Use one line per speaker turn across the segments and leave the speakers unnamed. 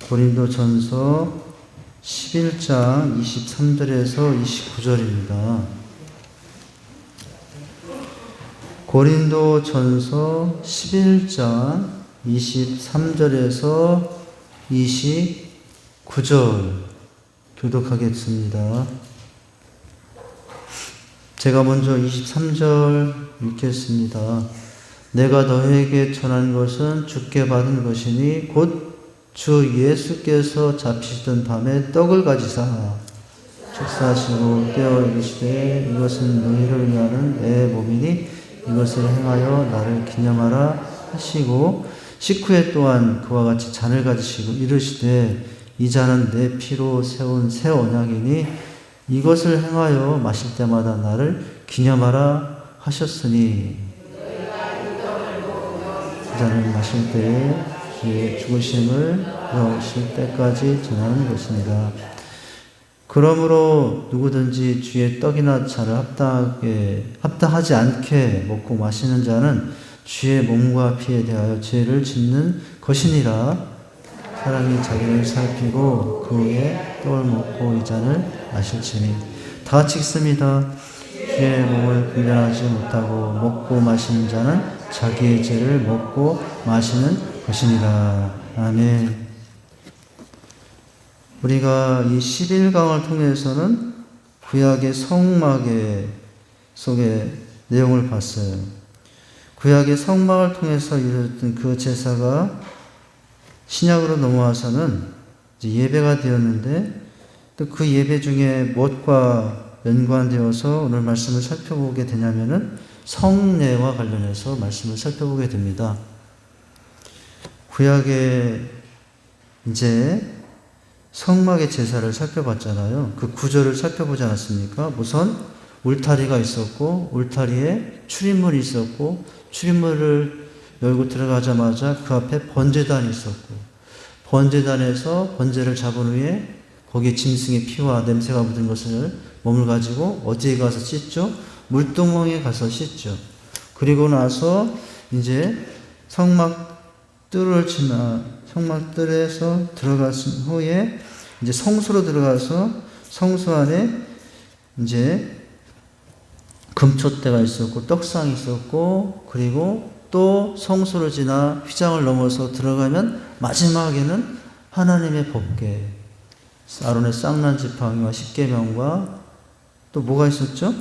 고린도전서 11장 23절에서 29절입니다. 고린도전서 11장 23절에서 29절 교독하겠습니다. 제가 먼저 23절 읽겠습니다. 내가 너에게 전한 것은 주께 받은 것이니 곧 주 예수께서 잡히시던 밤에 떡을 가지사 축사하시고 떼어 이르시되 이것은 너희를 위하는 내 몸이니 이것을 행하여 나를 기념하라 하시고 식후에 또한 그와 같이 잔을 가지시고 이르시되 이 잔은 내 피로 세운 새 언약이니 이것을 행하여 마실 때마다 나를 기념하라 하셨으니 이 잔을 마실 때에 주의 죽으심을 오실 때까지 전하는 것입니다. 그러므로 누구든지 주의 떡이나 잔을 합당하지 않게 먹고 마시는 자는 주의 몸과 피에 대하여 죄를 짓는 것이니라. 사람이 자기를 살피고 그 후에 떡을 먹고 이 잔을 마실지니. 다 같이 읽습니다. 주의 몸을 분별하지 못하고 먹고 마시는 자는 자기의 죄를 먹고 마시는 것이니라. 아멘. 우리가 이 11강을 통해서는 구약의 성막의 속의 내용을 봤어요. 구약의 성막을 통해서 이루어졌던 그 제사가 신약으로 넘어와서는 이제 예배가 되었는데 또 그 예배 중에 무엇과 연관되어서 오늘 말씀을 살펴보게 되냐면은 성례와 관련해서 말씀을 살펴보게 됩니다. 구약의 이제 성막의 제사를 살펴봤잖아요. 그 구절을 살펴보지 않았습니까? 우선 울타리가 있었고 울타리에 출입문이 있었고 출입문을 열고 들어가자마자 그 앞에 번제단이 있었고 번제단에서 번제를 잡은 후에 거기에 짐승의 피와 냄새가 묻은 것을 몸을 가지고 어디에 가서 씻죠? 물두멍에 가서 씻죠. 그리고 나서 이제 성막 뜰에서 들어갔은 후에 이제 성소로 들어가서 성소 안에 이제 금촛대가 있었고 떡상이 있었고 그리고 또 성소를 지나 휘장을 넘어서 들어가면 마지막에는 하나님의 법궤, 아론의 쌍난 지팡이와 십계명과 또 뭐가 있었죠?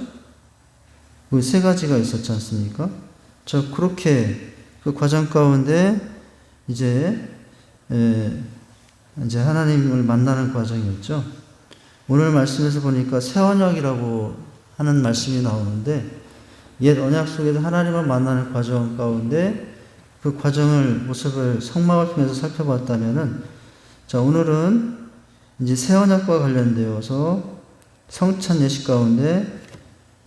그 세 가지가 있었지 않습니까? 자, 그렇게 그 과정 가운데 이제 하나님을 만나는 과정이었죠. 오늘 말씀에서 보니까 새 언약이라고 하는 말씀이 나오는데 옛 언약 속에서 하나님을 만나는 과정 가운데 그 과정을 모습을 성막을 통해서 살펴봤다면은 자, 오늘은 이제 새 언약과 관련되어서 성찬 예식 가운데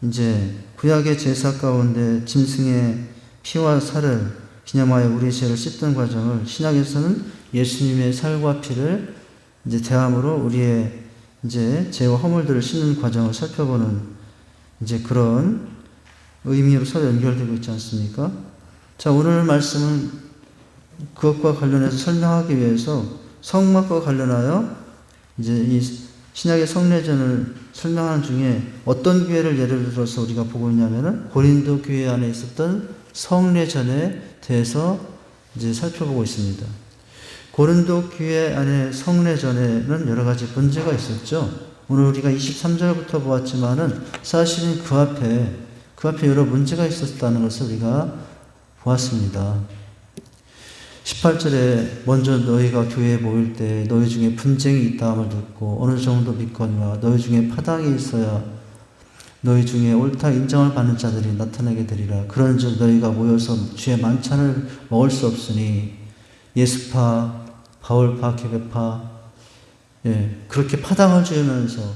이제 구약의 제사 가운데 짐승의 피와 살을 기념하여 우리의 죄를 씻던 과정을 신약에서는 예수님의 살과 피를 이제 대함으로 우리의 이제 죄와 허물들을 씻는 과정을 살펴보는 이제 그런 의미로 서로 연결되고 있지 않습니까? 자, 오늘 말씀은 그것과 관련해서 설명하기 위해서 성막과 관련하여 이제 이 신약의 성례전을 설명하는 중에 어떤 교회를 예를 들어서 우리가 보고 있냐면은 고린도 교회 안에 있었던 성례전에 대해서 이제 살펴보고 있습니다. 고린도 교회 안에 성례전에는 여러 가지 문제가 있었죠. 오늘 우리가 23절부터 보았지만은 사실은 그 앞에 여러 문제가 있었다는 것을 우리가 보았습니다. 18절에 먼저 너희가 교회에 모일 때 너희 중에 분쟁이 있다함을 듣고 어느 정도 믿거니와 너희 중에 파당이 있어야 너희 중에 옳다 인정을 받는 자들이 나타나게 되리라. 그런즉 너희가 모여서 주의 만찬을 먹을 수 없으니 예수파, 바울파, 계배파 그렇게 파당을 지으면서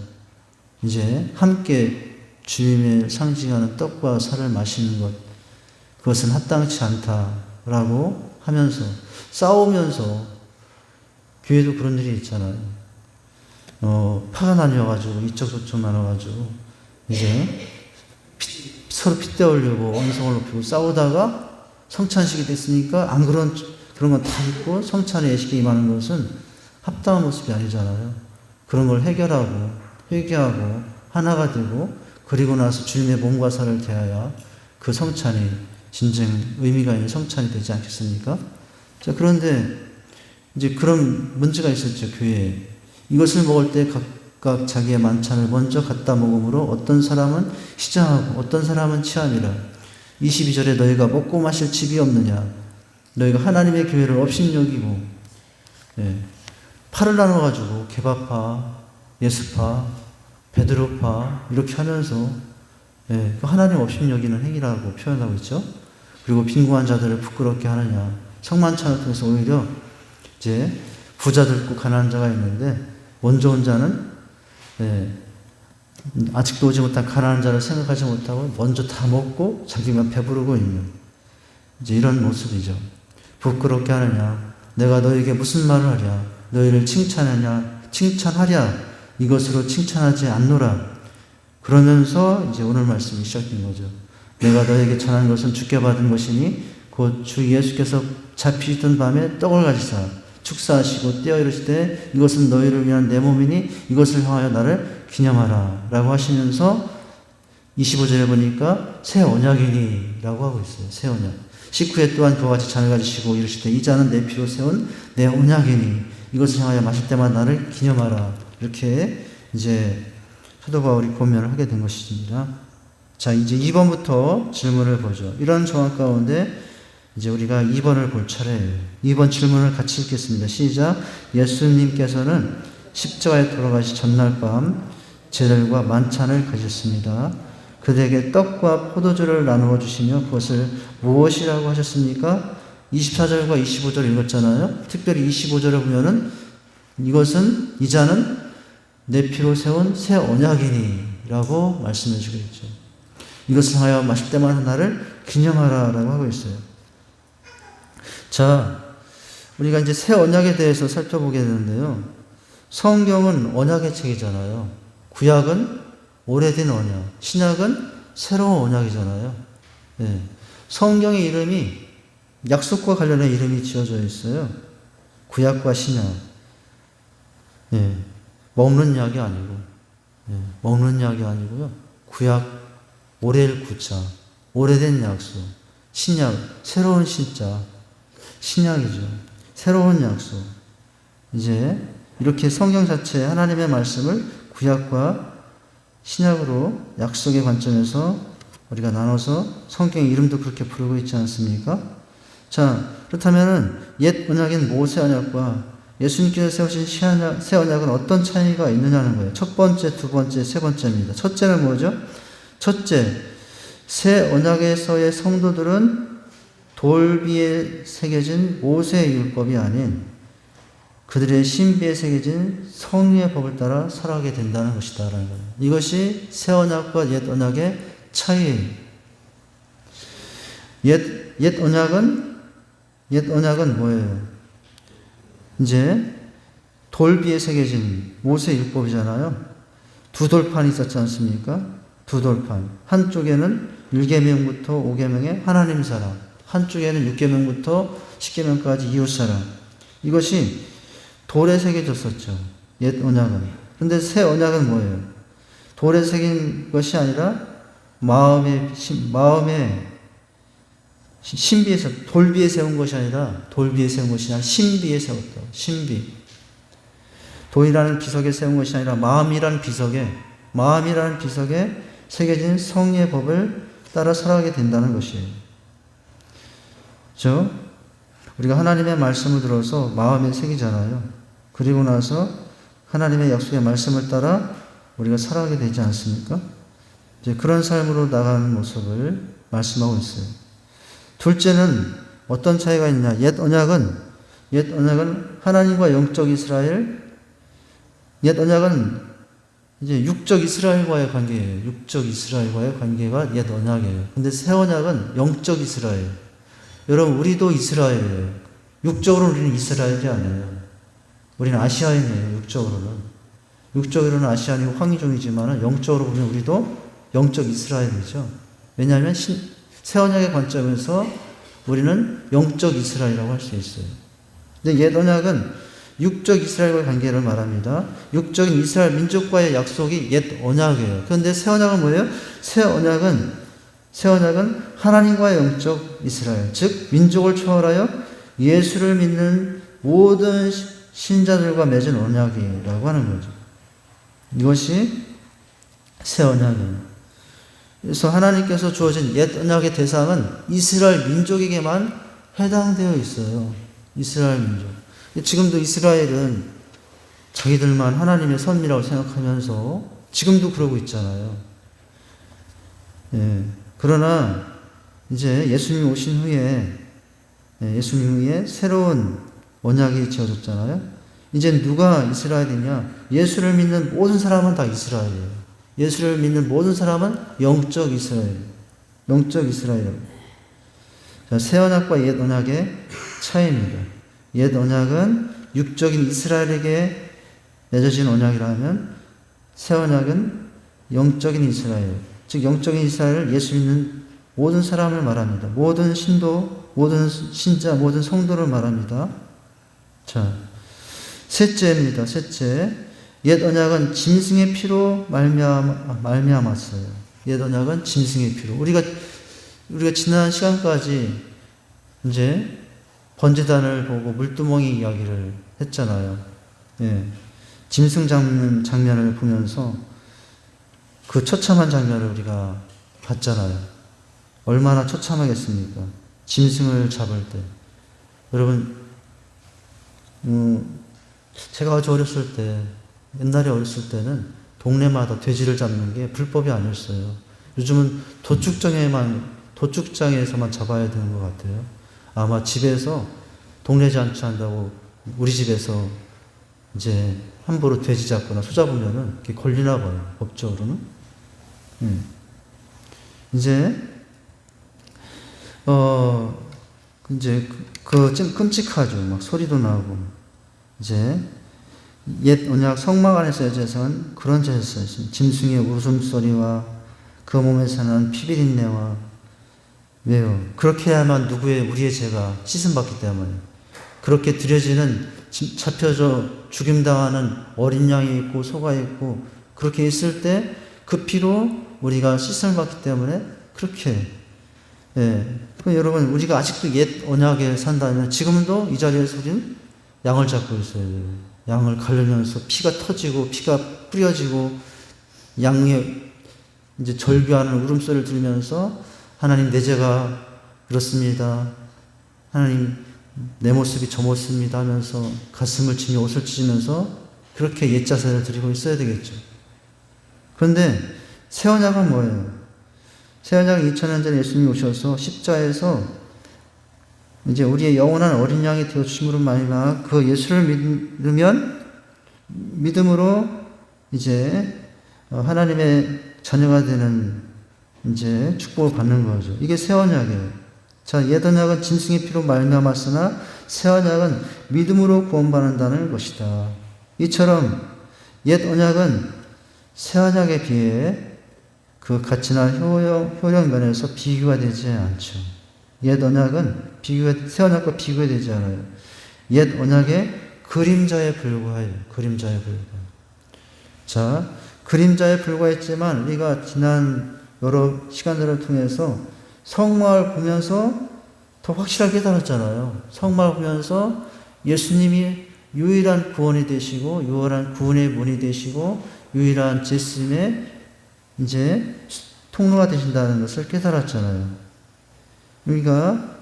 이제 함께 주님을 상징하는 떡과 살을 마시는 것 그것은 합당치 않다라고 하면서 싸우면서 교회도 그런 일이 있잖아요. 파가 나뉘어가지고 이쪽 저쪽 나눠가지고 이제 서로 핏대 올리고 언성을 높이고 싸우다가 성찬식이 됐으니까 안 그런 건 다 있고 성찬의 예식에 임하는 것은 합당한 모습이 아니잖아요. 그런 걸 해결하고 회개하고 하나가 되고 그리고 나서 주님의 몸과 살을 대하여 그 성찬이 진정 의미가 있는 성찬이 되지 않겠습니까? 자, 그런데 이제 그런 문제가 있었죠, 교회에. 이것을 먹을 때 각각 자기의 만찬을 먼저 갖다 먹음으로 어떤 사람은 시장하고 어떤 사람은 취함이라. 22절에 너희가 먹고 마실 집이 없느냐. 너희가 하나님의 교회를 업신여기고, 파를 나눠가지고 개바파, 예수파, 베드로파 이렇게 하면서 그 하나님 업신여기는 행위라고 표현하고 있죠. 그리고 빈곤한 자들을 부끄럽게 하느냐. 성만찬을 통해서 오히려 이제 부자들 있고 가난한 자가 있는데 먼저 온 자는 아직도 오지 못한 가난한 자를 생각하지 못하고 먼저 다 먹고 자기만 배부르고 있는 이제 이런 모습이죠. 부끄럽게 하느냐. 내가 너에게 무슨 말을 하랴. 너희를 칭찬하랴. 이것으로 칭찬하지 않노라. 그러면서 이제 오늘 말씀이 시작된 거죠. 내가 너에게 전한 것은 주께 받은 것이니 곧 주 예수께서 잡히시던 밤에 떡을 가지사 축사하시고 떼어 이르시되 이것은 너희를 위한 내 몸이니 이것을 향하여 나를 기념하라 라고 하시면서 25절에 보니까 새 언약이니 라고 하고 있어요. 새 언약. 19회 또한 그와 같이 잔을 가지시고 이르시되 이 잔은 내 피로 세운 내 언약이니 이것을 향하여 마실 때마다 나를 기념하라. 이렇게 이제 사도 바울이 고면을 하게 된 것입니다. 자, 이제 2번부터 질문을 보죠. 이런 정황 가운데 이제 우리가 2번을 볼 차례예요. 2번 질문을 같이 읽겠습니다. 시작. 예수님께서는 십자가에 돌아가시 전날 밤 제들과 만찬을 가졌습니다. 그들에게 떡과 포도주를 나누어 주시며 그것을 무엇이라고 하셨습니까? 24절과 25절 읽었잖아요. 특별히 25절을 보면은 이 잔은 내 피로 세운 새 언약이니 라고 말씀해 주고 있죠. 이것을 하여 마실 때마다 나를 기념하라 라고 하고 있어요. 자, 우리가 이제 새 언약에 대해서 살펴보게 되는데요. 성경은 언약의 책이잖아요. 구약은 오래된 언약, 신약은 새로운 언약이잖아요. 성경의 이름이 약속과 관련된 이름이 지어져 있어요. 구약과 신약. 먹는 약이 아니고, 먹는 약이 아니고요. 구약, 오래일 구자, 오래된 약속, 신약, 새로운 신자, 신약이죠. 새로운 약속. 이제 이렇게 성경 자체 하나님의 말씀을 구약과 신약으로 약속의 관점에서 우리가 나눠서 성경의 이름도 그렇게 부르고 있지 않습니까? 자, 그렇다면은 옛 언약인 모세 언약과 예수님께서 세우신 새 언약은 어떤 차이가 있느냐는 거예요. 첫 번째, 두 번째, 세 번째입니다. 첫째는 뭐죠? 첫째, 새 언약에서의 성도들은 돌비에 새겨진 모세의 율법이 아닌 그들의 신비에 새겨진 성령의 법을 따라 살아가게 된다는 것이다 라는 거예요. 이것이 새 언약과 옛 언약의 차이예요. 옛 언약은 뭐예요? 이제 돌비에 새겨진 모세 율법이잖아요. 두 돌판이 있었지 않습니까? 두 돌판. 한쪽에는 1계명부터 5계명의 하나님 사랑, 한쪽에는 6계명부터 10계명까지 이웃 사랑. 이것이 돌에 새겨졌었죠. 옛 언약은. 그런데 새 언약은 뭐예요? 돌에 새긴 것이 아니라 마음의 신비에서, 돌비에 세운 것이 아니라 신비에 세웠다. 신비. 돌이라는 비석에 세운 것이 아니라 마음이라는 비석에 새겨진 성의 법을 따라 살아가게 된다는 것이에요. 그렇죠? 우리가 하나님의 말씀을 들어서 마음에 새기잖아요. 그리고 나서 하나님의 약속의 말씀을 따라 우리가 살아가게 되지 않습니까? 이제 그런 삶으로 나가는 모습을 말씀하고 있어요. 둘째는 어떤 차이가 있냐? 옛 언약은 하나님과 영적 이스라엘, 옛 언약은 이제 육적 이스라엘과의 관계예요. 육적 이스라엘과의 관계가 옛 언약이에요. 근데 새 언약은 영적 이스라엘. 여러분, 우리도 이스라엘이에요. 육적으로는 우리는 이스라엘이 아니에요. 우리는 아시아인이에요. 육적으로는 아시아인이고 황의종이지만 영적으로 보면 우리도 영적 이스라엘이죠. 왜냐하면 새 언약의 관점에서 우리는 영적 이스라엘이라고 할 수 있어요. 근데 옛 언약은 육적 이스라엘과의 관계를 말합니다. 육적인 이스라엘 민족과의 약속이 옛 언약이에요. 그런데 새 언약은 뭐예요? 새 언약은 하나님과의 영적 이스라엘, 즉 민족을 초월하여 예수를 믿는 모든 신자들과 맺은 언약이라고 하는 거죠. 이것이 새 언약이에요. 그래서 하나님께서 주어진 옛 언약의 대상은 이스라엘 민족에게만 해당되어 있어요. 이스라엘 민족. 지금도 이스라엘은 자기들만 하나님의 선미라고 생각하면서 지금도 그러고 있잖아요. 예. 그러나 이제 예수님이 오신 후에 새로운 언약이 지어졌잖아요. 이제 누가 이스라엘이냐? 예수를 믿는 모든 사람은 다 이스라엘이에요. 예수를 믿는 모든 사람은 영적 이스라엘. 영적 이스라엘. 자, 새 언약과 옛 언약의 차이입니다. 옛 언약은 육적인 이스라엘에게 맺어진 언약이라면 새 언약은 영적인 이스라엘, 즉 영적인 이스라엘을 예수 믿는 모든 사람을 말합니다. 모든 신도, 모든 신자, 모든 성도를 말합니다. 자, 셋째입니다. 셋째. 옛 언약은 짐승의 피로 말미암았어요. 옛 언약은 짐승의 피로. 우리가 지난 시간까지 이제 번제단을 보고 물두멍이 이야기를 했잖아요. 예. 짐승 잡는 장면을 보면서 그 처참한 장면을 우리가 봤잖아요. 얼마나 처참하겠습니까? 짐승을 잡을 때. 여러분, 제가 아주 옛날에 어렸을 때는 동네마다 돼지를 잡는 게 불법이 아니었어요. 요즘은 도축장에서만 잡아야 되는 것 같아요. 아마 집에서 동네 잔치한다고 우리 집에서 이제 함부로 돼지 잡거나 소 잡으면은 그게 걸리나 봐요. 법적으로는. 이제 좀 끔찍하죠. 막 소리도 나고. 이제 옛 언약 성막 안에서의 제사는 그런 제사였어요. 짐승의 웃음소리와 그 몸에서 나는 피비린내와. 왜요? 그렇게 해야만 우리의 죄가 씻음받기 때문에. 그렇게 드려지는 잡혀져 죽임당하는 어린 양이 있고 소가 있고 그렇게 있을 때 그 피로 우리가 씻음을 받기 때문에 그렇게. 예. 여러분, 우리가 아직도 옛 언약에 산다면 지금도 이 자리에서 우리는 양을 잡고 있어야 돼요. 양을 가르면서 피가 터지고 피가 뿌려지고 양의 이제 절규하는 울음소리를 들으면서 하나님, 내 죄가 그렇습니다. 하나님, 내 모습이 저 모습입니다 하면서 가슴을 치며 옷을 찢으면서 그렇게 옛 자세를 드리고 있어야 되겠죠. 그런데 새 언약은 뭐예요? 새 언약은 2000년 전에 예수님이 오셔서 십자에서 이제 우리의 영원한 어린 양이 되어 주심으로 말미암아 그 예수를 믿음으로 이제 하나님의 자녀가 되는 이제 축복을 받는 거죠. 이게 새 언약이에요. 자, 옛 언약은 짐승의 피로 말미암았으나 새 언약은 믿음으로 구원받는다는 것이다. 이처럼 옛 언약은 새 언약에 비해 그 가치나 효력 면에서 비교가 되지 않죠. 옛 언약은 새 언약과 비교되지 않아요. 옛 언약의 그림자에 불과해요. 그림자에 불과해요. 자, 그림자에 불과했지만 우리가 지난 여러 시간들을 통해서 성막을 보면서 더 확실하게 깨달았잖아요. 성막을 보면서 예수님이 유일한 구원이 되시고 유일한 구원의 문이 되시고 유일한 예수님의 이제 통로가 되신다는 것을 깨달았잖아요. 우리가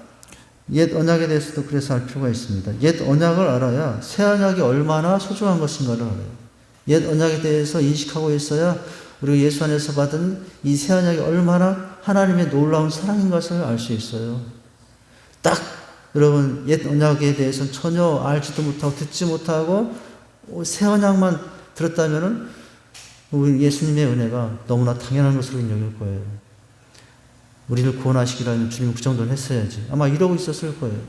옛 언약에 대해서도 그래서 알 필요가 있습니다. 옛 언약을 알아야 새 언약이 얼마나 소중한 것인가를 알아요. 옛 언약에 대해서 인식하고 있어야 우리가 예수 안에서 받은 이 새 언약이 얼마나 하나님의 놀라운 사랑인 것을 알 수 있어요. 딱 여러분, 옛 언약에 대해서는 전혀 알지도 못하고 듣지 못하고 새 언약만 들었다면은 우리 예수님의 은혜가 너무나 당연한 것으로 여길 거예요. 우리를 구원하시기라면 주님 그 정도는 했어야지. 아마 이러고 있었을 거예요.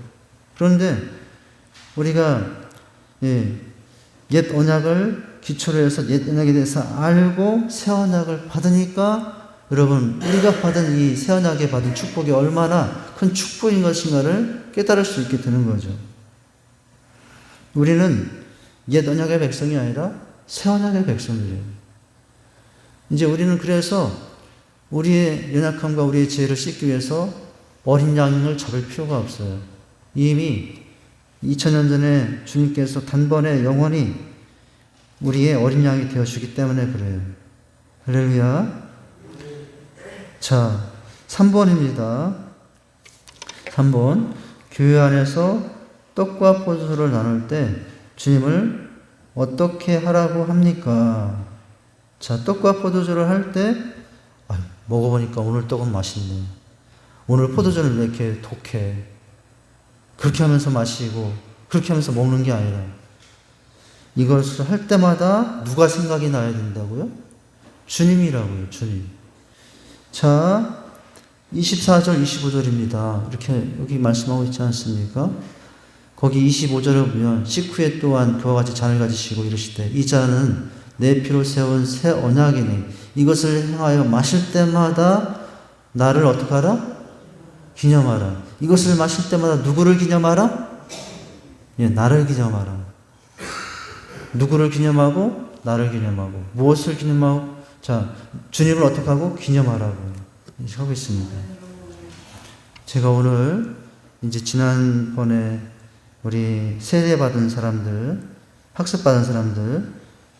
그런데 우리가 옛 언약을 기초로 해서 옛 언약에 대해서 알고 새 언약을 받으니까 여러분, 우리가 받은 이 새 언약에 받은 축복이 얼마나 큰 축복인 것인가를 깨달을 수 있게 되는 거죠. 우리는 옛 언약의 백성이 아니라 새 언약의 백성들이에요. 이제 우리는 그래서 우리의 연약함과 우리의 죄를 씻기 위해서 어린 양을 잡을 필요가 없어요. 이미 2000년 전에 주님께서 단번에 영원히 우리의 어린 양이 되어주기 때문에 그래요. 할렐루야. 자, 3번입니다. 3번. 교회 안에서 떡과 포도주를 나눌 때 주님을 어떻게 하라고 합니까? 자, 떡과 포도주를 할 때, 먹어보니까 오늘 떡은 맛있네. 오늘 포도주는 왜 이렇게 독해? 그렇게 하면서 마시고, 그렇게 하면서 먹는 게 아니라, 이것을 할 때마다 누가 생각이 나야 된다고요? 주님이라고요, 주님. 자, 24절, 25절입니다. 이렇게 여기 말씀하고 있지 않습니까? 거기 25절에 보면 식후에 또한 그와 같이 잔을 가지시고 이르시되 이 잔은 내 피로 세운 새 언약이니 이것을 행하여 마실 때마다 나를 어떻게 하라? 기념하라. 이것을 마실 때마다 누구를 기념하라? 예, 나를 기념하라. 누구를 기념하고 나를 기념하고 무엇을 기념하고 자 주님을 어떻게 하고 기념하라고 하고 있습니다. 제가 오늘 이제 지난번에 우리 세례 받은 사람들 학습 받은 사람들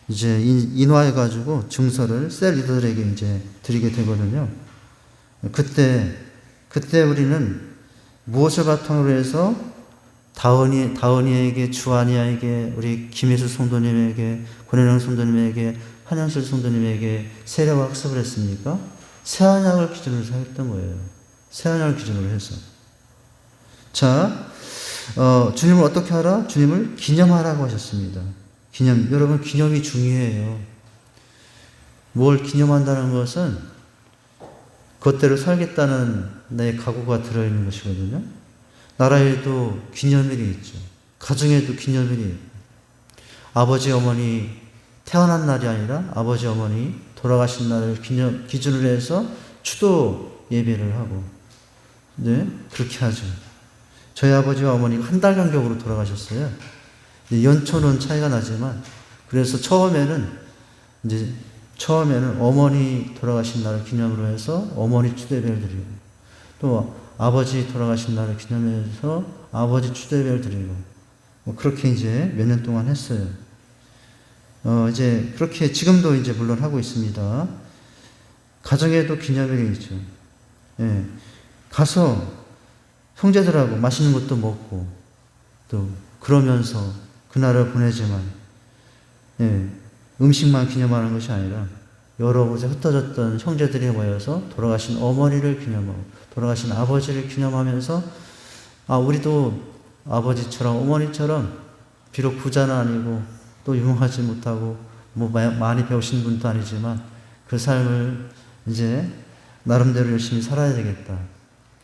이제 인화해 가지고 증서를 셀 리더들에게 이제 드리게 되거든요. 그때 우리는 무엇을 바탕으로 해서 다은이에게, 주한이에게, 우리 김혜수 성도님에게, 권현영 성도님에게, 한양실 성도님에게 세례와 학습을 했습니까? 새 언약을 기준으로 했던 거예요. 새 언약을 기준으로 해서. 자, 주님을 어떻게 하라? 주님을 기념하라고 하셨습니다. 기념. 여러분, 기념이 중요해요. 뭘 기념한다는 것은 그것대로 살겠다는 내 각오가 들어있는 것이거든요. 나라에도 기념일이 있죠. 가정에도 기념일이 있고. 아버지, 어머니 태어난 날이 아니라 아버지, 어머니 돌아가신 날을 기준으로 해서 추도 예배를 하고, 네, 그렇게 하죠. 저희 아버지와 어머니가 한 달 간격으로 돌아가셨어요. 연초는 차이가 나지만, 그래서 처음에는 어머니 돌아가신 날을 기념으로 해서 어머니 추도 예배를 드리고, 또 아버지 돌아가신 날을 기념해서 아버지 추도 예배를 드리고, 그렇게 이제 몇 년 동안 했어요. 이제 그렇게 지금도 이제 물론 하고 있습니다. 가정에도 기념일이 있죠. 예. 가서 형제들하고 맛있는 것도 먹고 또 그러면서 그날을 보내지만, 예. 음식만 기념하는 것이 아니라 여러 곳에 흩어졌던 형제들이 모여서 돌아가신 어머니를 기념하고 돌아가신 아버지를 기념하면서 우리도 아버지처럼 어머니처럼 비록 부자는 아니고 또 유명하지 못하고 많이 배우신 분도 아니지만 그 삶을 이제 나름대로 열심히 살아야 되겠다.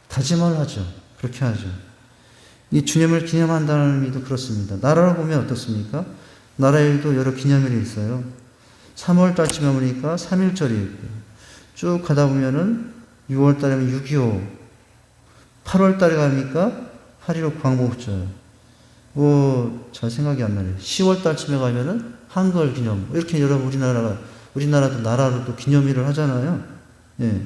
다짐을 하죠. 그렇게 하죠. 이 주님을 기념한다는 의미도 그렇습니다. 나라를 보면 어떻습니까? 나라에도 여러 기념일이 있어요. 3월 달쯤에 보니까 3.1절이 있고, 쭉 가다 보면은 6월 달에는 6.25, 8월 달에 가니까 8.15 광복절, 잘 생각이 안 나네요. 10월 달쯤에 가면은 한글 기념, 이렇게 여러분 우리나라도 나라로도 기념일을 하잖아요. 예.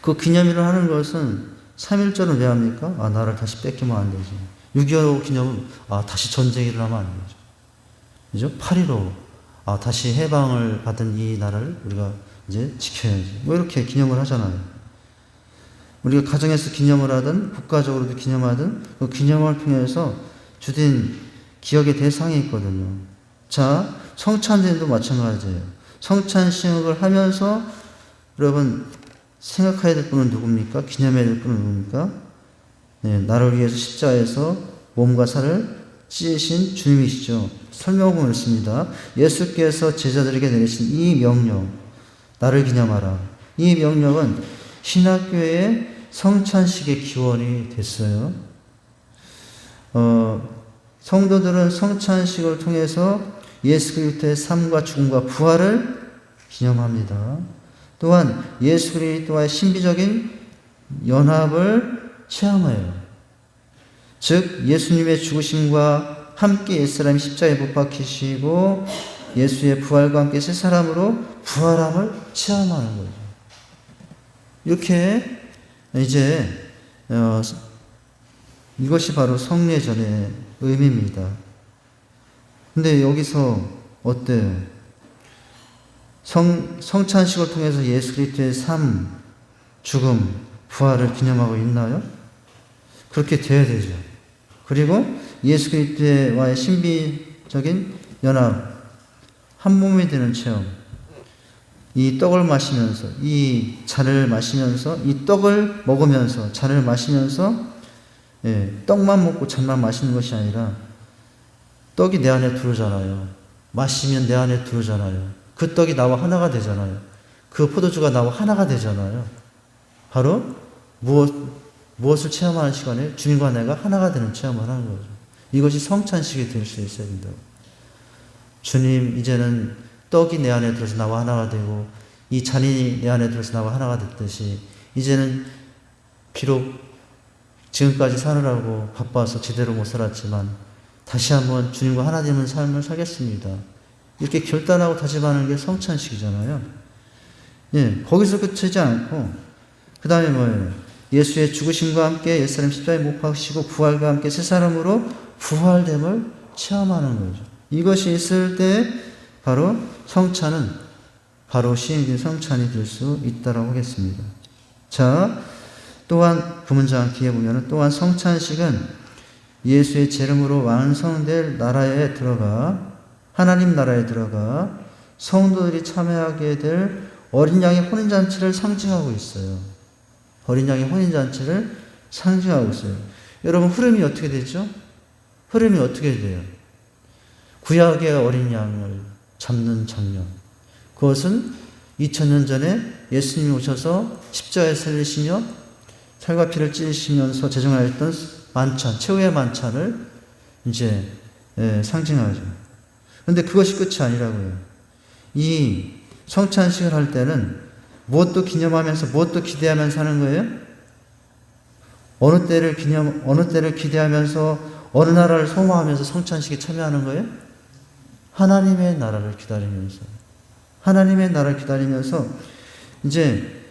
그 기념일을 하는 것은 3.1절은 왜 합니까? 나라를 다시 뺏기면 안 되지. 6.25 기념은 다시 전쟁이 일어나면 안 되죠. 그죠? 8.15 다시 해방을 받은 이 나라를 우리가 이제 지켜야지. 이렇게 기념을 하잖아요. 우리가 가정에서 기념을 하든 국가적으로도 기념하든 그 기념을 통해서 주된 기억의 대상이 있거든요. 자, 성찬제도 마찬가지예요. 성찬식을 하면서 여러분 생각해야 될 분은 누굽니까? 기념해야 될 분은 누굽니까? 네, 나를 위해서 십자가에서 몸과 살을 찢으신 주님이시죠. 설명을 했습니다. 예수께서 제자들에게 내리신 이 명령, 나를 기념하라. 이 명령은 신학교의 성찬식의 기원이 됐어요. 성도들은 성찬식을 통해서 예수 그리스도의 삶과 죽음과 부활을 기념합니다. 또한 예수 그리스도와의 신비적인 연합을 체험해요. 즉 예수님의 죽으심과 함께 옛사람이 십자가에 못 박히시고 예수의 부활과 함께 새 사람으로 부활함을 체험하는 거죠. 이렇게 이제 이것이 바로 성례전의 의미입니다. 근데 여기서 어때요? 성찬식을 통해서 예수 그리스도의 삶, 죽음, 부활을 기념하고 있나요? 그렇게 돼야 되죠. 그리고 예수 그리스도와의 신비적인 연합, 한 몸이 되는 체험. 이 떡을 마시면서, 이 잔을 마시면서, 이 떡을 먹으면서, 잔을 마시면서, 떡만 먹고 잔만 마시는 것이 아니라, 떡이 내 안에 들어오잖아요. 마시면 내 안에 들어오잖아요. 그 떡이 나와 하나가 되잖아요. 그 포도주가 나와 하나가 되잖아요. 바로 무엇을 체험하는 시간에 주님과 내가 하나가 되는 체험을 하는 거죠. 이것이 성찬식이 될 수 있어야 된다고. 주님, 이제는 떡이 내 안에 들어서 나와 하나가 되고 이 잔이 내 안에 들어서 나와 하나가 됐듯이 이제는 비록 지금까지 사느라고 바빠서 제대로 못 살았지만 다시 한번 주님과 하나 되는 삶을 살겠습니다. 이렇게 결단하고 다짐하는 게 성찬식이잖아요. 거기서 그치지 않고 그 다음에 뭐예요? 예수의 죽으심과 함께 옛사람 십자가에 못 박히시고 부활과 함께 새 사람으로 부활됨을 체험하는 거죠. 이것이 있을 때 바로 성찬은 바로 시행된 성찬이 될 수 있다고 하겠습니다. 자, 또한 그 문장 뒤에 보면은 또한 성찬식은 예수의 재림으로 완성될 나라에 들어가 하나님 나라에 들어가 성도들이 참여하게 될 어린 양의 혼인잔치를 상징하고 있어요. 어린 양의 혼인잔치를 상징하고 있어요. 여러분, 흐름이 어떻게 되죠? 흐름이 어떻게 돼요? 구약의 어린 양을 잡는 장면. 그것은 2000년 전에 예수님이 오셔서 십자가에 살리시며 살과 피를 찢으시면서 제정하였던 만찬, 최후의 만찬을 이제 상징하죠. 그런데 그것이 끝이 아니라고요. 이 성찬식을 할 때는 무엇도 기념하면서 무엇도 기대하면서 하는 거예요? 어느 때를 기대하면서 어느 나라를 소망하면서 성찬식에 참여하는 거예요? 하나님의 나라를 기다리면서. 하나님의 나라를 기다리면서 이제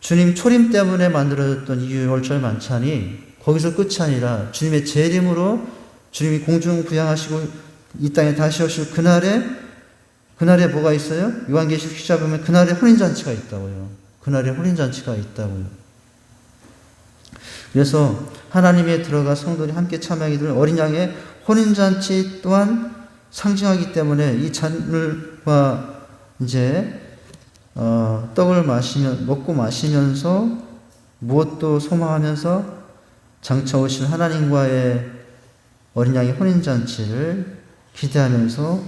주님 초림 때문에 만들어졌던 이 유월절 만찬이 거기서 끝이 아니라 주님의 재림으로 주님이 공중 부양하시고 이 땅에 다시 오실 그날에 뭐가 있어요? 요한계시록 10장 보면 그날에 혼인잔치가 있다고요. 그날에 혼인잔치가 있다고요. 그래서 하나님에 들어가 성도들이 함께 참여하게 될 어린 양의 혼인잔치 또한 상징하기 때문에 이 잔을과 이제 떡을 먹고 마시면서 무엇도 소망하면서 장차 오실 하나님과의 어린 양의 혼인잔치를 기대하면서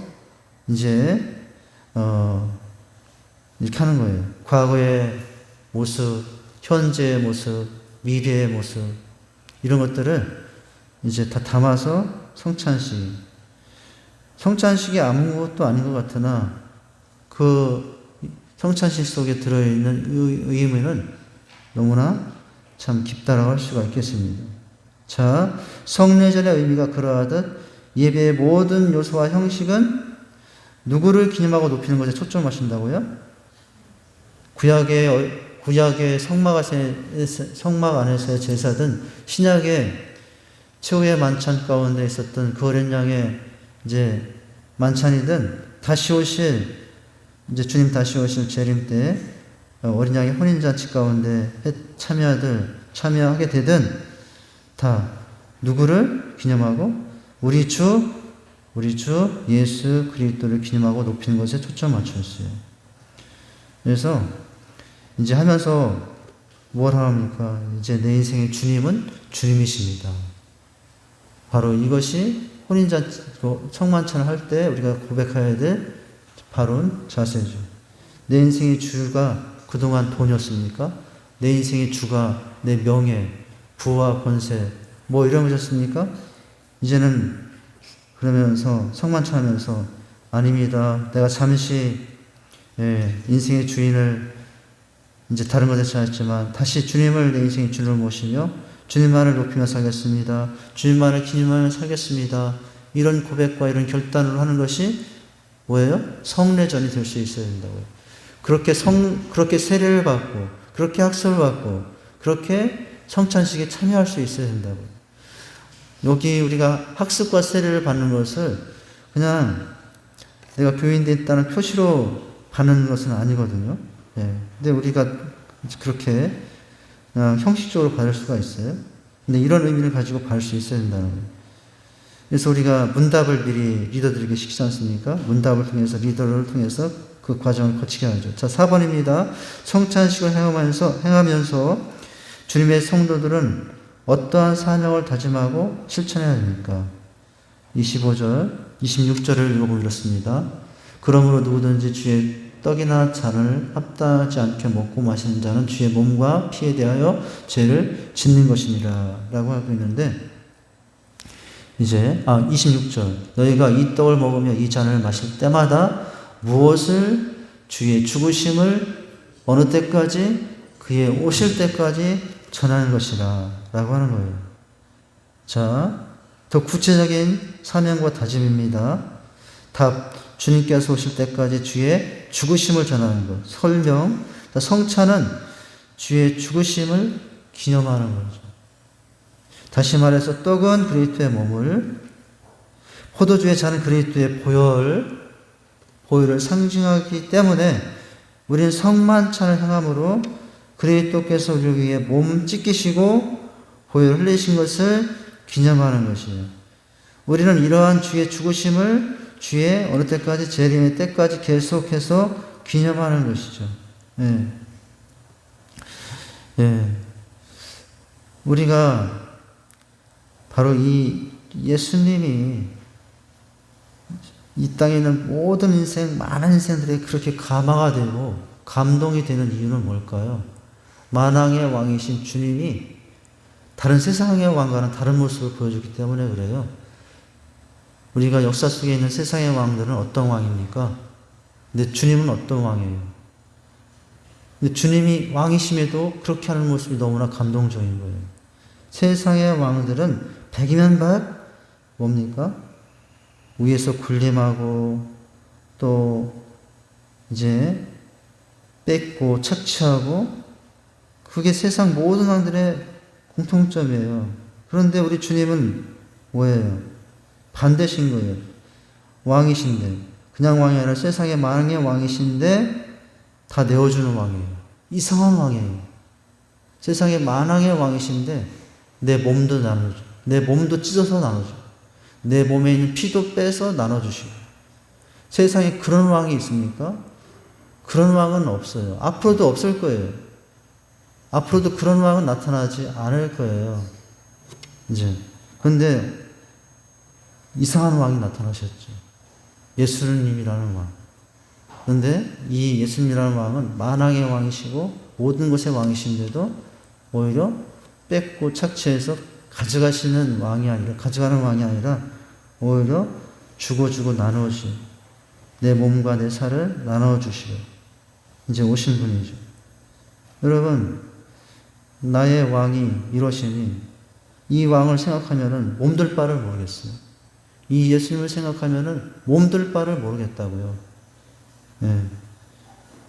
이제 이렇게 하는 거예요. 과거의 모습, 현재의 모습, 미래의 모습 이런 것들을 이제 다 담아서 성찬식이 아무것도 아닌 것 같으나 그 성찬식 속에 들어있는 의미는 너무나 참 깊다라고 할 수가 있겠습니다. 자, 성례전의 의미가 그러하듯 예배의 모든 요소와 형식은 누구를 기념하고 높이는 것에 초점을 맞춘다고요? 구약의 성막 안에서의 제사든 신약의 최후의 만찬 가운데 있었던 그 어린 양의 이제 만찬이든 다시 오실 이제 주님 다시 오실 재림 때 어린 양의 혼인잔치 가운데 참여하게 되든 다 누구를 기념하고 우리 주 예수 그리스도를 기념하고 높이는 것에 초점을 맞췄어요. 그래서 이제 하면서 뭘 합니까? 이제 내 인생의 주님은 주님이십니다. 바로 이것이 혼인잔치, 성만찬을 할 때 우리가 고백해야 될 바른 자세죠. 내 인생의 주가 그동안 돈이었습니까? 내 인생의 주가 내 명예, 부와 권세, 뭐 이런 것이었습니까? 이제는 그러면서 성만찬 하면서 아닙니다. 내가 잠시 인생의 주인을 이제 다른 것에 찾았지만 다시 주님을 내 인생의 주를 모시며 주님만을 높이며 살겠습니다. 주님만을 기념하며 살겠습니다. 이런 고백과 이런 결단을 하는 것이 뭐예요? 성례전이 될 수 있어야 된다고요. 그렇게 세례를 받고, 그렇게 학습을 받고, 그렇게 성찬식에 참여할 수 있어야 된다고요. 여기 우리가 학습과 세례를 받는 것을 그냥 내가 교인 됐다는 표시로 받는 것은 아니거든요. 예. 근데 우리가 그렇게 그냥 형식적으로 받을 수가 있어요. 근데 이런 의미를 가지고 받을 수 있어야 된다는 거예요. 그래서 우리가 문답을 미리 리더들에게 시키지 않습니까? 문답을 통해서, 리더를 통해서 그 과정을 거치게 하죠. 자, 4번입니다. 성찬식을 행하면서 주님의 성도들은 어떠한 사명을 다짐하고 실천해야 됩니까? 25절, 26절을 읽어보면 이렇습니다. 그러므로 누구든지 주의 떡이나 잔을 합당하지 않게 먹고 마시는 자는 주의 몸과 피에 대하여 죄를 짓는 것이니라 라고 하고 있는데, 이제 26절, 너희가 이 떡을 먹으며 이 잔을 마실 때마다 무엇을 주의 죽으심을 어느 때까지 그의 오실 때까지 전하는 것이라 라고 하는 거예요. 자, 더 구체적인 사명과 다짐입니다. 답, 주님께서 오실 때까지 주의 죽으심을 전하는 것. 설명, 성찬은 주의 죽으심을 기념하는 거죠. 다시 말해서 떡은 그리스도의 몸을, 포도주의 잔은 그리스도의 보혈을 상징하기 때문에 우리는 성만찬을 행함으로 그리스도께서 우리를 위해 몸 찢기시고 보혈을 흘리신 것을 기념하는 것이에요. 우리는 이러한 주의 죽으심을 주의 어느 때까지, 재림의 때까지 계속해서 기념하는 것이죠. 예. 예. 우리가 바로 이 예수님이 이 땅에 있는 모든 인생, 많은 인생들이 그렇게 감화가 되고 감동이 되는 이유는 뭘까요? 만왕의 왕이신 주님이 다른 세상의 왕과는 다른 모습을 보여줬기 때문에 그래요. 우리가 역사 속에 있는 세상의 왕들은 어떤 왕입니까? 근데 주님은 어떤 왕이에요? 근데 주님이 왕이심에도 그렇게 하는 모습이 너무나 감동적인 거예요. 세상의 왕들은 백이면 백 뭡니까? 위에서 군림하고 또 이제 뺏고 착취하고, 그게 세상 모든 왕들의 공통점이에요. 그런데 우리 주님은 뭐예요? 반대신 거예요. 왕이신데, 그냥 왕이 아니라 세상의 만왕의 왕이신데 다 내어주는 왕이에요. 이상한 왕이에요. 세상의 만왕의 왕이신데 내 몸도 나눠줘. 내 몸도 찢어서 나눠줘. 내 몸에 있는 피도 빼서 나눠주시고. 세상에 그런 왕이 있습니까? 그런 왕은 없어요. 앞으로도 없을 거예요. 앞으로도 그런 왕은 나타나지 않을 거예요. 이제. 근데 이상한 왕이 나타나셨죠. 예수님이라는 왕. 그런데 이 예수님이라는 왕은 만왕의 왕이시고 모든 것의 왕이신데도 오히려 뺏고 착취해서 가져가는 왕이 아니라 오히려 주고 나누시고 내 몸과 내 살을 나눠주시고 이제 오신 분이죠. 여러분, 나의 왕이 이러시니 이 왕을 생각하면은 몸둘 바를 모르겠어요. 이 예수님을 생각하면은 몸둘 바를 모르겠다고요. 예.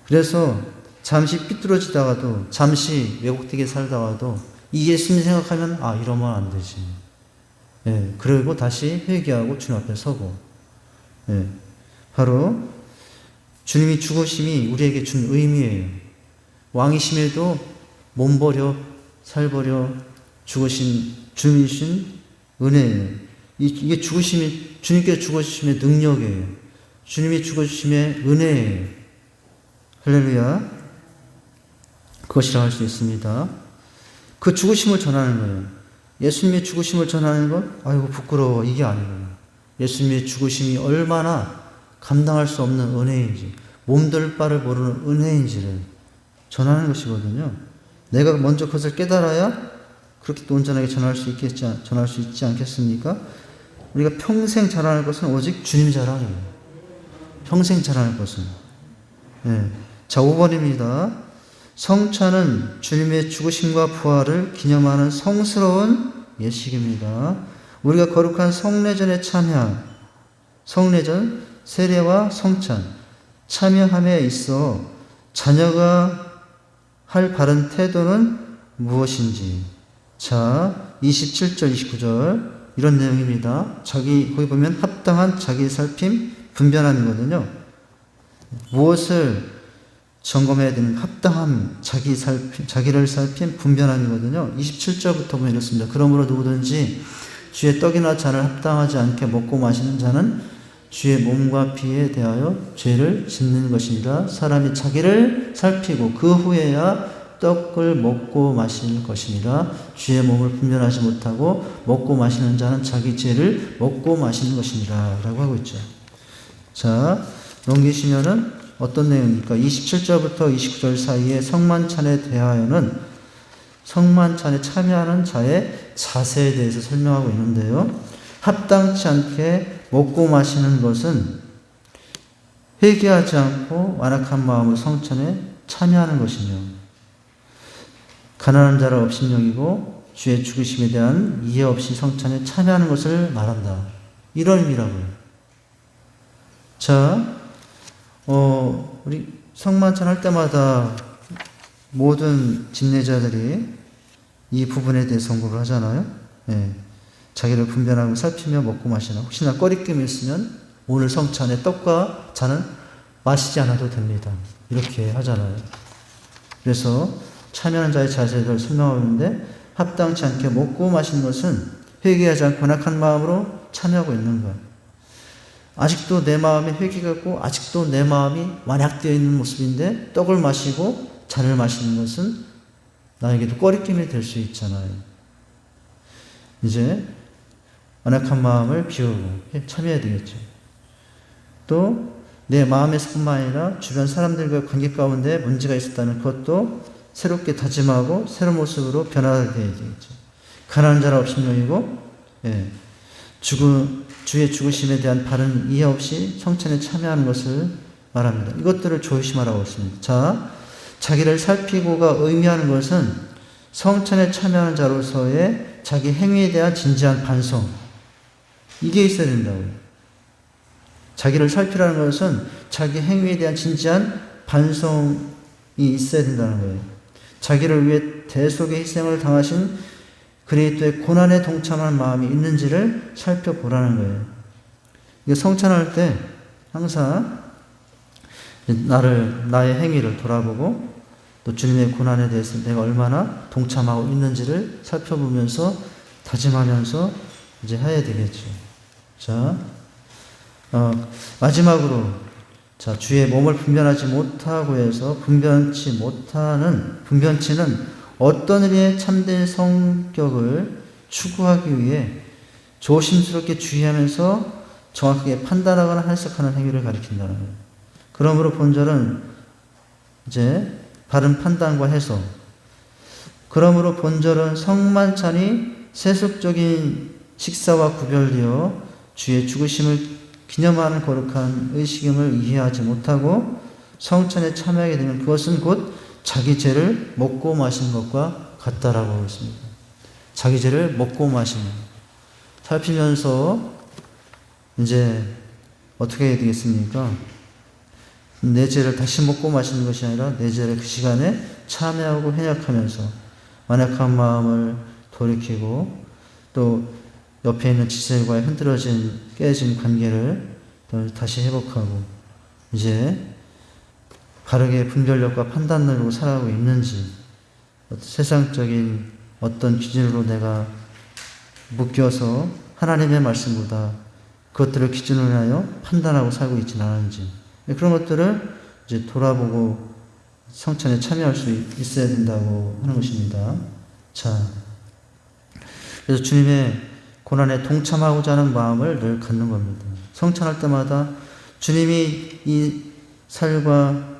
그래서 잠시 삐뚤어지다가도, 잠시 왜곡되게 살다가도 이 예수님 생각하면 이러면 안 되지. 예. 그리고 다시 회개하고 주님 앞에 서고. 예. 바로 주님이 죽으심이 우리에게 준 의미예요. 왕이심에도 몸 버려, 살 버려 죽으신 주님이신 은혜예요. 이게 주님께서 죽으심의 능력이에요. 주님이 죽으심의 은혜예요. 할렐루야. 그것이라 할 수 있습니다. 그 죽으심을 전하는 거예요. 예수님의 죽으심을 전하는 건 아이고 부끄러워, 이게 아니고요. 예수님의 죽으심이 얼마나 감당할 수 없는 은혜인지, 몸둘 바를 모르는 은혜인지를 전하는 것이거든요. 내가 먼저 그것을 깨달아야 그렇게 또 온전하게 전할 수 있지 않겠습니까? 우리가 평생 자랑할 것은 오직 주님 자랑이에요. 평생 자랑할 것은. 네. 자, 5번입니다. 성찬은 주님의 죽으심과 부활을 기념하는 성스러운 예식입니다. 우리가 거룩한 성례전에 성례전, 세례와 성찬, 참여함에 있어 자녀가 할 바른 태도는 무엇인지. 자, 27절, 29절 이런 내용입니다. 거기 보면 합당한 자기 살핌, 분별함이거든요. 무엇을 점검해야 되는 합당함, 자기를 살핌, 분별함이거든요. 27절부터 보면 이렇습니다. 그러므로 누구든지 주의 떡이나 잔을 합당하지 않게 먹고 마시는 자는 주의 몸과 피에 대하여 죄를 짓는 것이니라. 사람이 자기를 살피고 그 후에야 떡을 먹고 마실 것이니라. 주의 몸을 분별하지 못하고 먹고 마시는 자는 자기 죄를 먹고 마시는 것이니라 라고 하고 있죠. 자, 넘기시면은 어떤 내용입니까? 27절부터 29절 사이에 성만찬에 대하여는 성만찬에 참여하는 자의 자세에 대해서 설명하고 있는데요. 합당치 않게 먹고 마시는 것은 회개하지 않고 완악한 마음으로 성찬에 참여하는 것이며, 가난한 자를 업신여기고 주의 죽으심에 대한 이해 없이 성찬에 참여하는 것을 말한다. 이런 의미라고요. 자, 우리 성만찬 할 때마다 모든 집례자들이 이 부분에 대해 선고를 하잖아요. 네. 자기를 분별하고 살피며 먹고 마시나. 혹시나 꺼리낌이 있으면 오늘 성찬에 떡과 잔은 마시지 않아도 됩니다. 이렇게 하잖아요. 그래서 참여하는 자의 자세를 설명하고 있는데, 합당치 않게 먹고 마시는 것은 회개하지 않고 완악한 마음으로 참여하고 있는 거예요. 아직도 내 마음에 회개가 있고 아직도 내 마음이 완악되어 있는 모습인데 떡을 마시고 잔을 마시는 것은 나에게도 꺼리낌이 될 수 있잖아요. 이제 완악한 마음을 비우고 참여해야 되겠죠. 또 내 마음에서뿐만 아니라 주변 사람들과 관계 가운데 문제가 있었다면 그것도 새롭게 다짐하고 새로운 모습으로 변화되어야 되겠죠. 가난한 자를 업신여기고 주의 죽으심에 대한 바른 이해 없이 성찬에 참여하는 것을 말합니다. 이것들을 조심하라고 했습니다. 자, 자기를 살피고가 의미하는 것은 성찬에 참여하는 자로서의 자기 행위에 대한 진지한 반성, 이게 있어야 된다고요. 자기를 살피라는 것은 자기 행위에 대한 진지한 반성이 있어야 된다는 거예요. 자기를 위해 대속의 희생을 당하신 그리스도의 고난에 동참하는 마음이 있는지를 살펴보라는 거예요. 이게 성찬할 때 항상 나의 행위를 돌아보고 또 주님의 고난에 대해서 내가 얼마나 동참하고 있는지를 살펴보면서 다짐하면서 이제 해야 되겠죠. 자, 마지막으로, 자, 주의 몸을 분별하지 못하고 해서 분변치는 어떤 일의 참된 성격을 추구하기 위해 조심스럽게 주의하면서 정확하게 판단하거나 해석하는 행위를 가리킨다는 거예요. 그러므로 본절은 이제 바른 판단과 해석. 그러므로 본절은 성만찬이 세속적인 식사와 구별되어 주의 죽으심을 기념하는 거룩한 의식임을 이해하지 못하고 성찬에 참여하게 되면 그것은 곧 자기 죄를 먹고 마시는 것과 같다라고 하고 있습니다. 자기 죄를 먹고 마시는, 살피면서 이제 어떻게 해야 되겠습니까? 내 죄를 다시 먹고 마시는 것이 아니라 내 죄를 그 시간에 참여하고 회약하면서 완악한 마음을 돌이키고 또 옆에 있는 지체들과의 깨진 관계를 다시 회복하고 이제 바르게 분별력과 판단력으로 살아가고 있는지, 세상적인 어떤 기준으로 내가 묶여서 하나님의 말씀보다 그것들을 기준으로 하여 판단하고 살고 있지는 않은지, 그런 것들을 이제 돌아보고 성찬에 참여할 수 있어야 된다고 하는 것입니다. 자, 그래서 주님의 고난에 동참하고자 하는 마음을 늘 갖는 겁니다. 성찬할 때마다 주님이 이 살과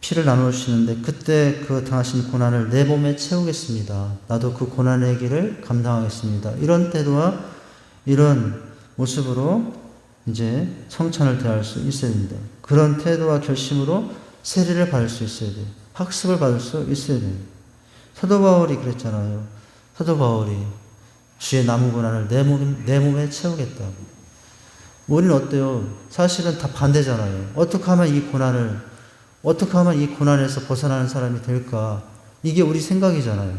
피를 나눠주시는데 그때 그 당하신 고난을 내 몸에 채우겠습니다. 나도 그 고난의 길을 감당하겠습니다. 이런 태도와 이런 모습으로 이제 성찬을 대할 수 있어야 됩니다. 그런 태도와 결심으로 세례를 받을 수 있어야 돼요. 학습을 받을 수 있어야 돼요. 사도 바울이 그랬잖아요. 사도 바울이 주의 남은 고난을 내 몸에 채우겠다고. 우리는 어때요? 사실은 다 반대잖아요. 어떻게 하면 이 고난에서 벗어나는 사람이 될까? 이게 우리 생각이잖아요.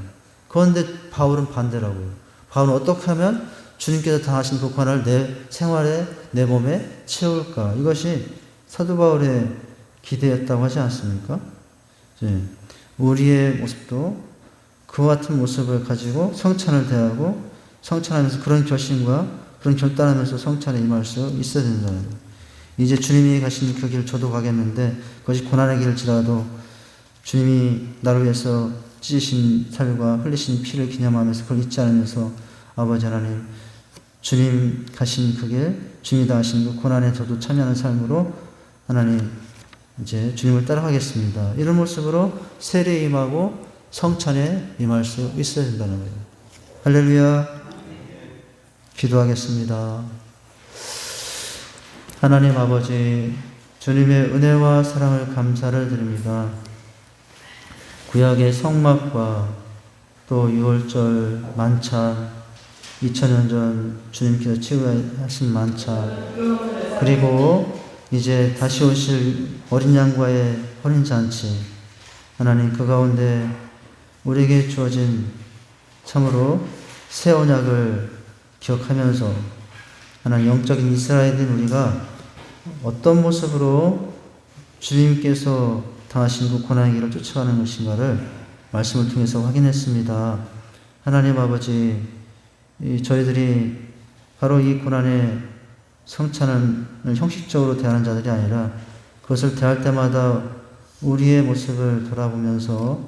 그런데 바울은 반대라고요. 바울은 어떻게 하면 주님께서 당하신 그 고난을 내 생활에, 내 몸에 채울까? 이것이 사도 바울의 기대였다고 하지 않습니까? 우리의 모습도 그와 같은 모습을 가지고 성찬을 대하고 성찬하면서 그런 결심과 그런 결단하면서 성찬에 임할 수 있어야 된다는 거예요. 이제 주님이 가신 그 길 저도 가겠는데 그것이 고난의 길을지라도 주님이 나를 위해서 찢으신 살과 흘리신 피를 기념하면서 그걸 잊지 않으면서 아버지 하나님 주님 가신 그 길, 주님이 당하신 그 고난에 저도 참여하는 삶으로 하나님 이제 주님을 따라가겠습니다. 이런 모습으로 세례에 임하고 성찬에 임할 수 있어야 된다는 거예요. 할렐루야. 기도하겠습니다. 하나님 아버지, 주님의 은혜와 사랑을 감사를 드립니다. 구약의 성막과 또 6월절 만찬, 2000년 전 주님께서 치유하신 만찬, 그리고 이제 다시 오실 어린 양과의 혼인잔치, 하나님 그 가운데 우리에게 주어진 참으로 새 언약을 기억하면서 하나님 영적인 이스라엘인 우리가 어떤 모습으로 주님께서 당하신 그 고난의 길을 쫓아가는 것인가를 말씀을 통해서 확인했습니다. 하나님 아버지, 저희들이 바로 이 고난의 성찬을 형식적으로 대하는 자들이 아니라 그것을 대할 때마다 우리의 모습을 돌아보면서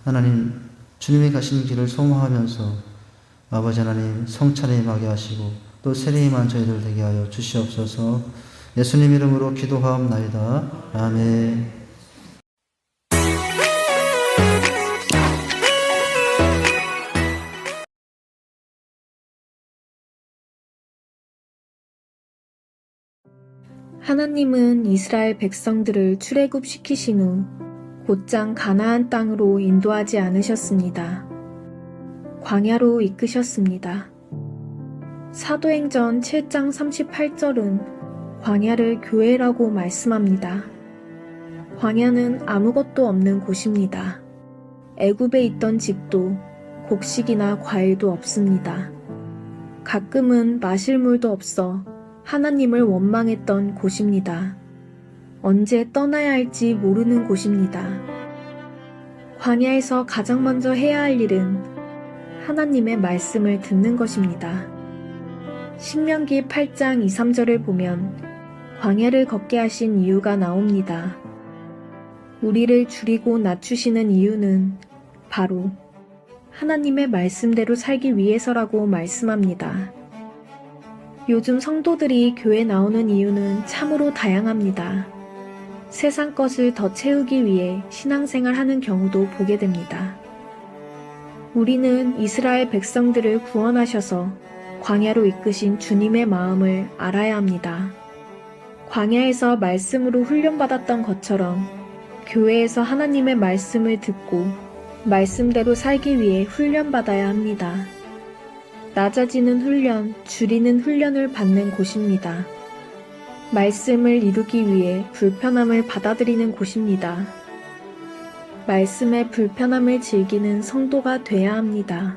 하나님 주님이 가신 길을 소망하면서 아버지 하나님 성찬에 임하게 하시고 또 세례에 임한 저희들 되게 하여 주시옵소서. 예수님 이름으로 기도하옵나이다. 아멘.
하나님은 이스라엘 백성들을 출애굽시키신 후 곧장 가나안 땅으로 인도하지 않으셨습니다. 광야로 이끄셨습니다. 사도행전 7장 38절은 광야를 교회라고 말씀합니다. 광야는 아무것도 없는 곳입니다. 애굽에 있던 집도 곡식이나 과일도 없습니다. 가끔은 마실 물도 없어 하나님을 원망했던 곳입니다. 언제 떠나야 할지 모르는 곳입니다. 광야에서 가장 먼저 해야 할 일은 하나님의 말씀을 듣는 것입니다. 신명기 8장 2, 3절을 보면 광야를 걷게 하신 이유가 나옵니다. 우리를 줄이고 낮추시는 이유는 바로 하나님의 말씀대로 살기 위해서라고 말씀합니다. 요즘 성도들이 교회 나오는 이유는 참으로 다양합니다. 세상 것을 더 채우기 위해 신앙생활 하는 경우도 보게 됩니다. 우리는 이스라엘 백성들을 구원하셔서 광야로 이끄신 주님의 마음을 알아야 합니다. 광야에서 말씀으로 훈련받았던 것처럼 교회에서 하나님의 말씀을 듣고 말씀대로 살기 위해 훈련받아야 합니다. 낮아지는 훈련, 줄이는 훈련을 받는 곳입니다. 말씀을 이루기 위해 불편함을 받아들이는 곳입니다. 말씀의 불편함을 즐기는 성도가 돼야 합니다.